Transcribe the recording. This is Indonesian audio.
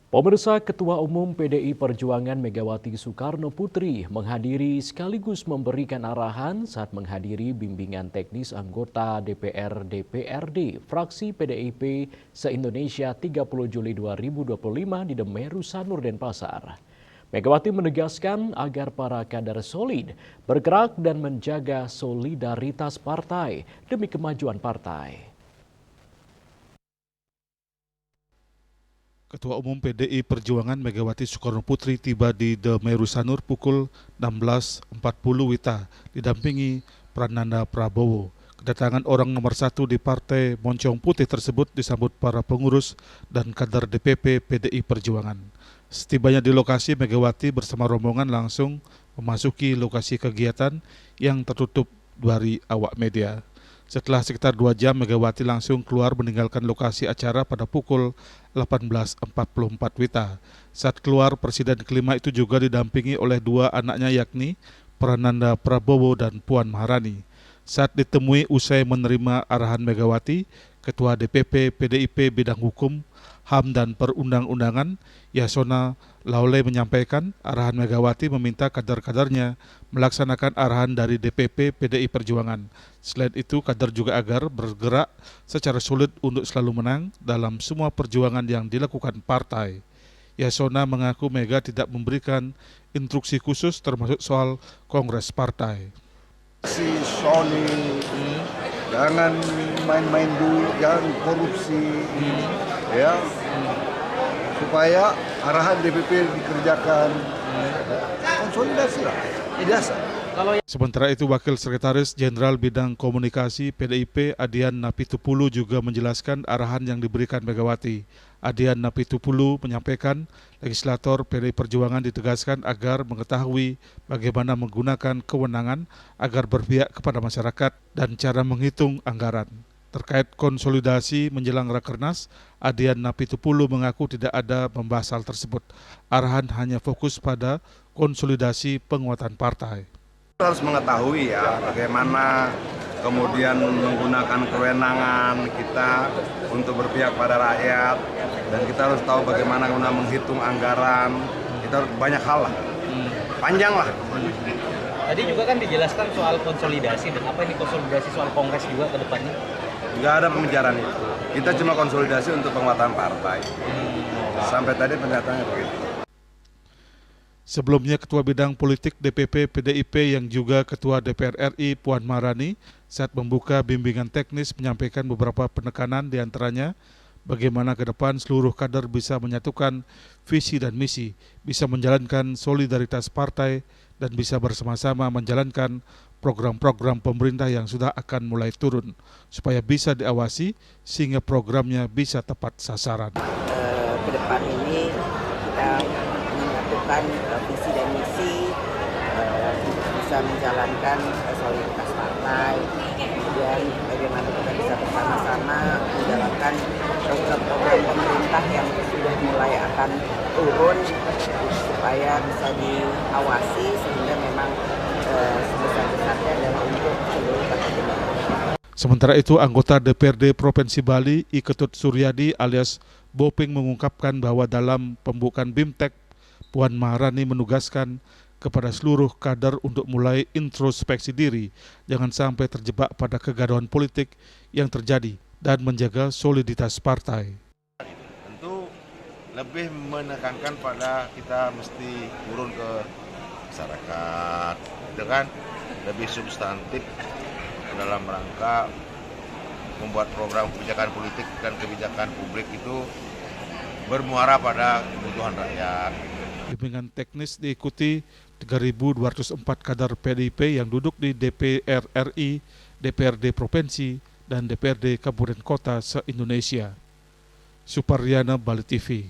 Pemirsa, Ketua Umum PDI Perjuangan Megawati Soekarno Putri menghadiri sekaligus memberikan arahan saat menghadiri bimbingan teknis anggota DPR DPRD fraksi PDIP se-Indonesia 30 Juli 2025 di Demeru Sanur Denpasar. Megawati menegaskan agar para kader solid bergerak dan menjaga solidaritas partai demi kemajuan partai. Ketua Umum PDI Perjuangan Megawati Soekarno Putri tiba di Demeru Sanur pukul 16.40 WITA, didampingi Prananda Prabowo. Kedatangan orang nomor satu di Partai Moncong Putih tersebut disambut para pengurus dan kader DPP PDI Perjuangan. Setibanya di lokasi, Megawati bersama rombongan langsung memasuki lokasi kegiatan yang tertutup dari awak media. Setelah sekitar 2 jam, Megawati langsung keluar meninggalkan lokasi acara pada pukul 18.44 WITA. Saat keluar, Presiden kelima itu juga didampingi oleh 2 anaknya yakni Prananda Prabowo dan Puan Maharani. Saat ditemui usai menerima arahan Megawati, Ketua DPP PDIP Bidang Hukum, HAM dan Perundang-undangan, Yasona Laole menyampaikan arahan Megawati meminta kader-kadernya melaksanakan arahan dari DPP PDI Perjuangan. Selain itu, kader juga agar bergerak secara solid untuk selalu menang dalam semua perjuangan yang dilakukan partai. Yasona mengaku Mega tidak memberikan instruksi khusus termasuk soal kongres partai. Si solid, jangan main-main duit, jangan korupsi, ya, supaya arahan DPP dikerjakan, konsolidasi lah, biasa. Sementara itu, Wakil Sekretaris Jenderal Bidang Komunikasi PDIP Adian Napitupulu juga menjelaskan arahan yang diberikan Megawati. Adian Napitupulu menyampaikan legislator PDI Perjuangan ditegaskan agar mengetahui bagaimana menggunakan kewenangan agar berpihak kepada masyarakat dan cara menghitung anggaran. Terkait konsolidasi menjelang Rakernas, Adian Napitupulu mengaku tidak ada membahas hal tersebut. Arahan hanya fokus pada konsolidasi penguatan partai. Harus mengetahui ya bagaimana kemudian menggunakan kewenangan kita untuk berpihak pada rakyat, dan kita harus tahu bagaimana guna menghitung anggaran. Kita harus banyak hal lah, panjang lah. Tadi juga kan dijelaskan soal konsolidasi, dan apa ini konsolidasi soal kongres juga ke depannya? Nggak ada pembicaraan itu. Kita cuma konsolidasi untuk penguatan partai. Sampai tadi pernyataannya begitu. Sebelumnya, Ketua Bidang Politik DPP PDIP yang juga Ketua DPR RI Puan Maharani saat membuka bimbingan teknis menyampaikan beberapa penekanan, diantaranya bagaimana ke depan seluruh kader bisa menyatukan visi dan misi, bisa menjalankan solidaritas partai, dan bisa bersama-sama menjalankan program-program pemerintah yang sudah akan mulai turun, supaya bisa diawasi sehingga programnya bisa tepat sasaran. Ke depan ini kita menyatukan visi dan misi, bisa menjalankan solidaritas partai, kemudian bagaimana kita bisa bersama-sama menjalankan program-program pemerintah yang sudah mulai akan turun supaya bisa diawasi sehingga memang sebesar-besarnya adalah untuk seluruh rakyat Indonesia. Sementara itu, anggota DPRD Provinsi Bali, I Ketut Suryadi alias Boping mengungkapkan bahwa dalam pembukaan BIMTEK, Puan Maharani menugaskan kepada seluruh kader untuk mulai introspeksi diri, jangan sampai terjebak pada kegaduhan politik yang terjadi dan menjaga soliditas partai. Tentu lebih menekankan pada kita mesti turun ke masyarakat, dengan lebih substantif dalam rangka membuat program kebijakan politik dan kebijakan publik itu bermuara pada kebutuhan rakyat. Bimbingan teknis diikuti 3.204 kader PDIP yang duduk di DPR RI, DPRD Provinsi, dan DPRD Kabupaten Kota se-Indonesia. Suparyana, Bali TV.